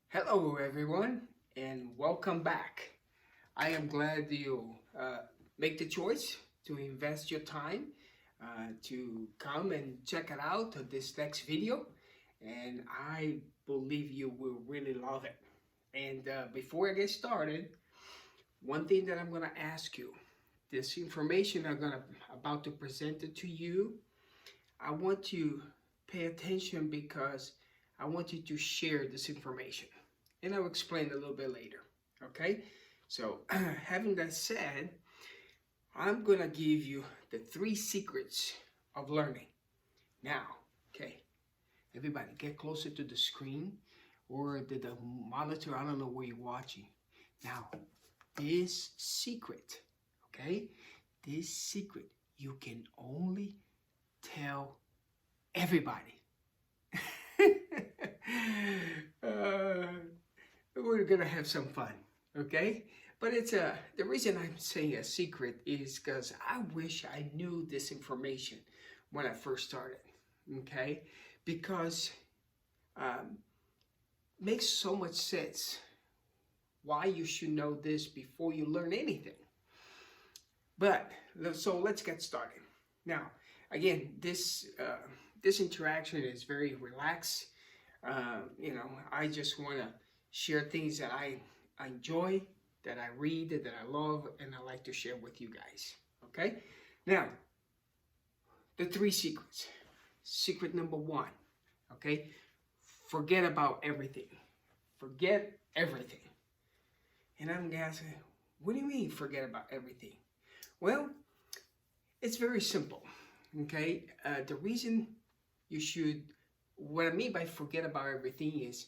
Hello, everyone, and welcome back. I am glad you make the choice to invest your time to come and check it out this next video, and I believe you will really love it. And before I get started, one thing that I'm gonna ask you, this information I'm gonna about to present it to you, I want you pay attention because I want you to share this information. And I'll explain a little bit later. Okay? So, having that said, I'm going to give you the three secrets of learning. Now, okay, everybody get closer to the screen or the monitor. I don't know where you're watching. Now, this secret, okay, this secret you can only tell everybody. uh, we're gonna have some fun, okay? But it's the reason I'm saying a secret is because I wish I knew this information when I first started, okay? Because um, makes so much sense why you should know this before you learn anything. But so let's get started. Now, again, this interaction is very relaxed. I just want to share things that I enjoy, that I read, that I love, and I like to share with you guys. Okay? Now, the three secrets. Secret number one, okay? Forget about everything. Forget everything. And I'm guessing, what do you mean forget about everything? Well, it's very simple, okay? The reason you should, what I mean by forget about everything is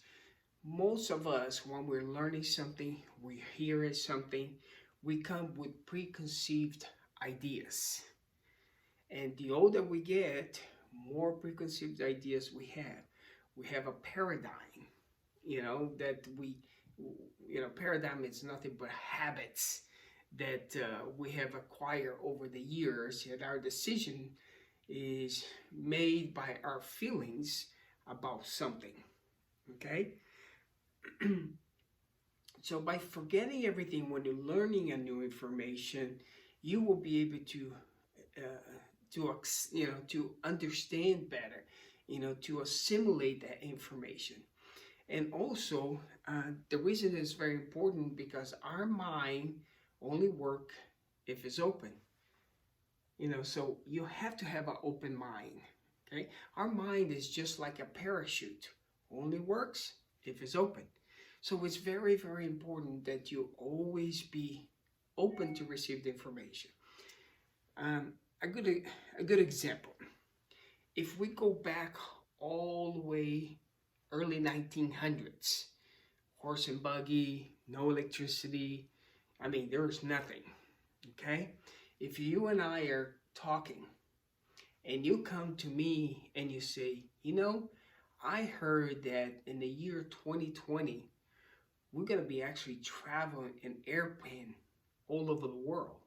most of us, when we're learning something, we're hearing something, we come with preconceived ideas. And the older we get, more preconceived ideas we have. We have a paradigm, that paradigm is nothing but habits that we have acquired over the years, and our decision is made by our feelings about something. Okay? So by forgetting everything when you're learning a new information, you will be able to understand better, to assimilate that information. And also, the reason is very important because our mind only work if it's open. So you have to have an open mind. Okay, our mind is just like a parachute, only works if it's open. So it's very, very important that you always be open to receive the information. Um, a good example. If we go back all the way early 1900s, horse and buggy, no electricity. I mean, there was nothing. Okay, if you and I are talking, and you come to me and you say, I heard that in the year 2020 we're going to be actually traveling in airplane all over the world.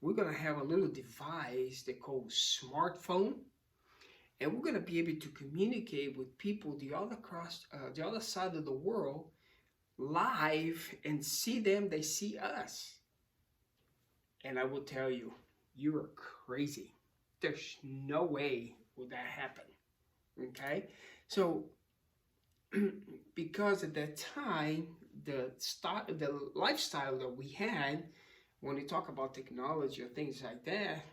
We're going to have a little device they call smartphone, and we're going to be able to communicate with people the other side of the world live and see them. They see us, and I will tell you, you are crazy. There's no way would that happen. Okay, so because at that time the lifestyle that we had, when we talk about technology or things like that,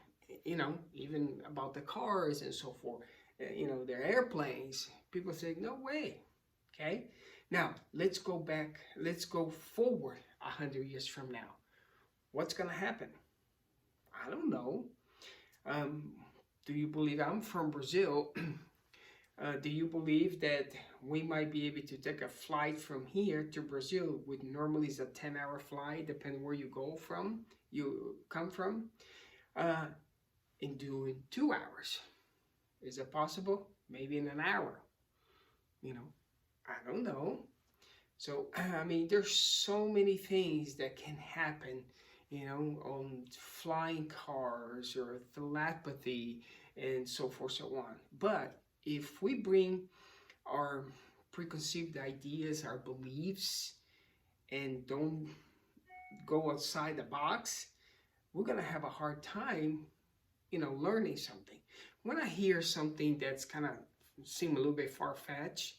even about the cars and so forth, their airplanes, people say no way. Okay, now let's go forward 100 years from now. What's gonna happen? I don't know. um, do you believe, I'm from Brazil? Do you believe that we might be able to take a flight from here to Brazil, which normally is a 10-hour flight, depending where you come from, uh, in doing 2 hours? Is it possible? Maybe in an hour. You know, I don't know. So I mean, there's so many things that can happen, on flying cars or telepathy and so forth, so on. But if we bring our preconceived ideas, our beliefs, and don't go outside the box, we're gonna have a hard time, learning something. When I hear something that's kind of seem a little bit far-fetched,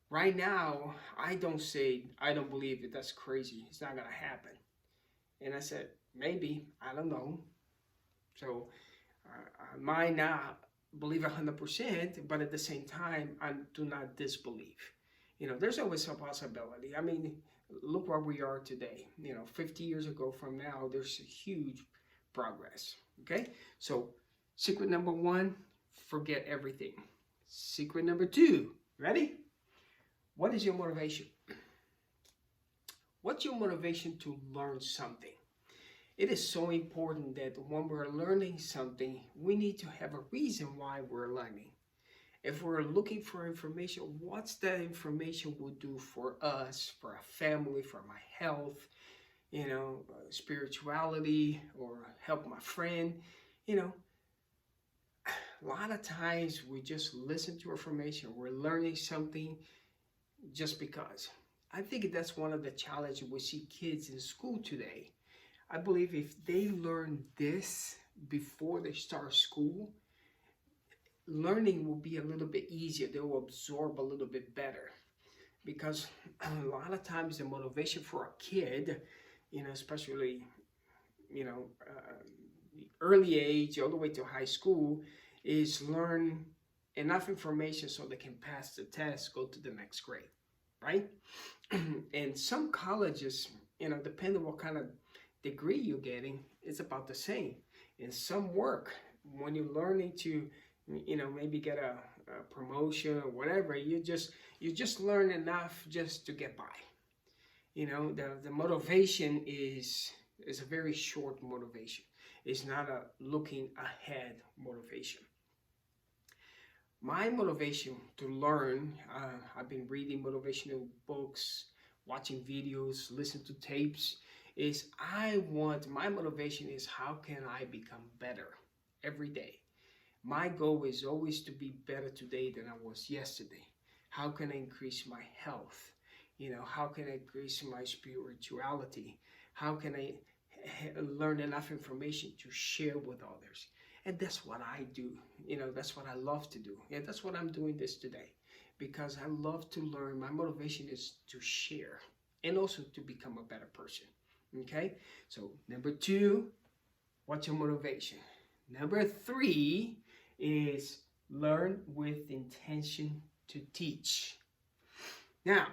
right now, I don't say, I don't believe it, that's crazy, it's not gonna happen. And I said, maybe, I don't know. So I might not believe 100%, but at the same time, I do not disbelieve. There's always a possibility. I mean, look where we are today. 50 years ago from now, there's a huge progress. Okay? So, secret number one, forget everything. Secret number two, ready? What is your motivation? What's your motivation to learn something? It is so important that when we're learning something, we need to have a reason why we're learning. If we're looking for information, what's that information will do for us, for our family, for my health, spirituality, or help my friend. A lot of times we just listen to information, we're learning something just because. I think that's one of the challenges we see kids in school today. I believe if they learn this before they start school, learning will be a little bit easier. They will absorb a little bit better. Because a lot of times the motivation for a kid, especially, early age all the way to high school, is learn enough information so they can pass the test, go to the next grade, right? And some colleges, depending on what kind of degree you're getting, it's about the same. In some work, when you're learning to, maybe get a promotion or whatever, you just learn enough just to get by. The motivation is a very short motivation. It's not a looking ahead motivation. My motivation to learn, I've been reading motivational books, watching videos, listening to tapes, is my motivation is how can I become better every day? My goal is always to be better today than I was yesterday. How can I increase my health? How can I increase my spirituality? How can I learn enough information to share with others? And that's what I do. That's what I love to do. And that's what I'm doing this today. Because I love to learn. My motivation is to share and also to become a better person. Okay? So, number two, what's your motivation? Number three is learn with intention to teach. Now,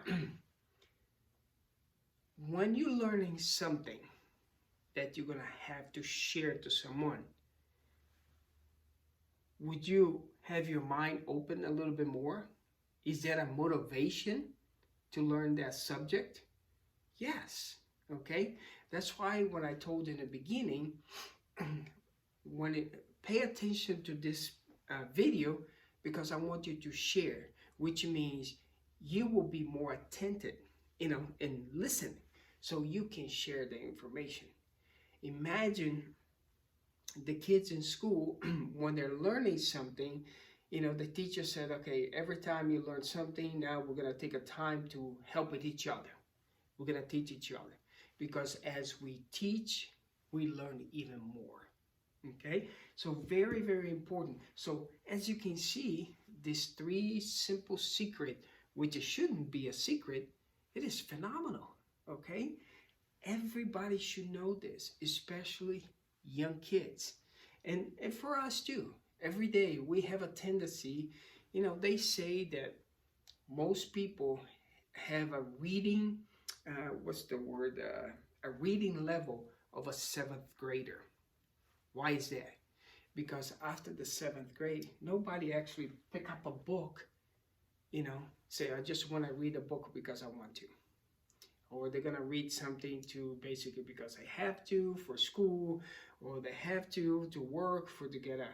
when you're learning something that you're going to have to share to someone, would you have your mind open a little bit more? Is that a motivation to learn that subject? Yes. Okay? That's why when I told you in the beginning, pay attention to this video, because I want you to share, which means you will be more attentive, and listen, so you can share the information. Imagine the kids in school, when they're learning something, the teacher said, okay, every time you learn something, now we're going to take a time to help with each other. We're going to teach each other. Because as we teach, we learn even more. Okay? So very, very important. So as you can see, these three simple secrets, which it shouldn't be a secret, it is phenomenal. Okay? Everybody should know this, especially young kids. And for us too. Every day we have a tendency, they say that most people have a reading, a reading level of a 7th grader. Why is that? Because after the 7th grade, nobody actually pick up a book, say, I just want to read a book because I want to. Or they're going to read something basically because they have to for school, or they have to work to get a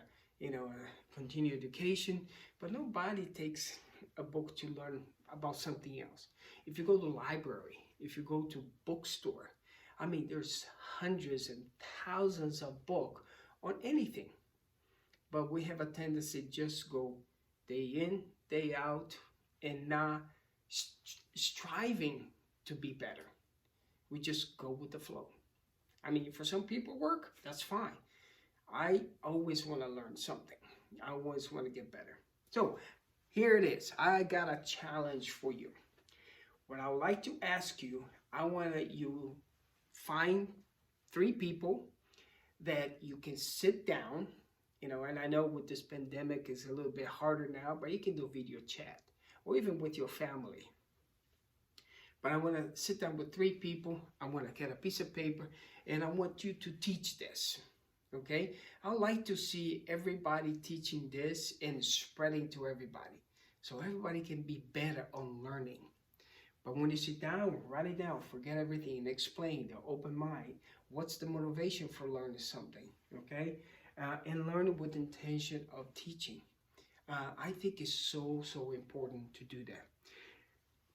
continued education. But nobody takes a book to learn about something else. If you go to the library, if you go to bookstore, there's hundreds and thousands of books on anything. But we have a tendency to just go day in, day out, and not striving to be better. We just go with the flow. I mean, for some people work, that's fine. I always want to learn something. I always want to get better. So here it is. I got a challenge for you. What I would like to ask you, I want you find 3 people that you can sit down, and I know with this pandemic it's a little bit harder now, but you can do video chat or even with your family. But I want to sit down with 3 people. I want to get a piece of paper and I want you to teach this. Okay? I would like to see everybody teaching this and spreading to everybody, so everybody can be better on learning. But when you sit down, write it down, forget everything, and explain the open mind. What's the motivation for learning something, okay? And learn with the intention of teaching. I think it's so important to do that.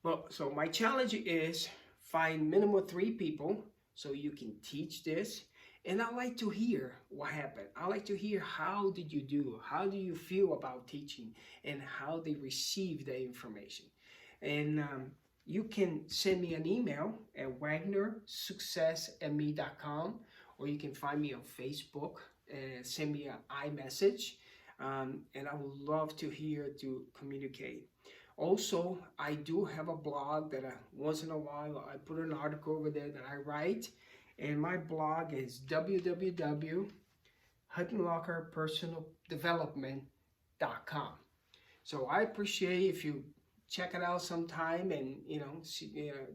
Well, so my challenge is find minimum 3 people so you can teach this. And I like to hear what happened. I like to hear how did you do? How do you feel about teaching and how they receive the information? And you can send me an email at wagnersuccessme.com, or you can find me on Facebook and send me an iMessage. And I would love to communicate. Also, I do have a blog that once in a while I put an article over there that I write. And my blog is www.huttonlockerpersonaldevelopment.com. So I appreciate if you check it out sometime and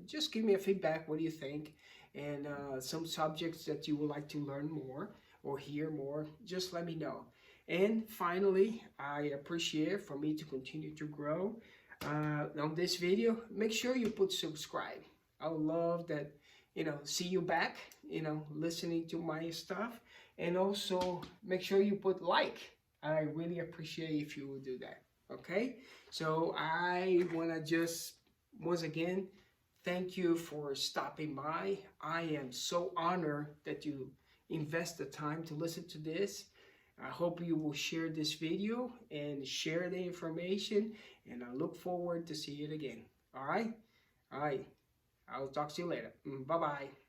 just give me a feedback. What do you think? And some subjects that you would like to learn more or hear more, just let me know. And finally, I appreciate for me to continue to grow on this video. Make sure you put subscribe. I would love that, see you back, listening to my stuff. And also make sure you put like. I really appreciate if you would do that. Okay, so I want to just once again thank you for stopping by. I am so honored that you invest the time to listen to this. I hope you will share this video and share the information, and I look forward to see it again. All right, I'll talk to you later. Bye bye.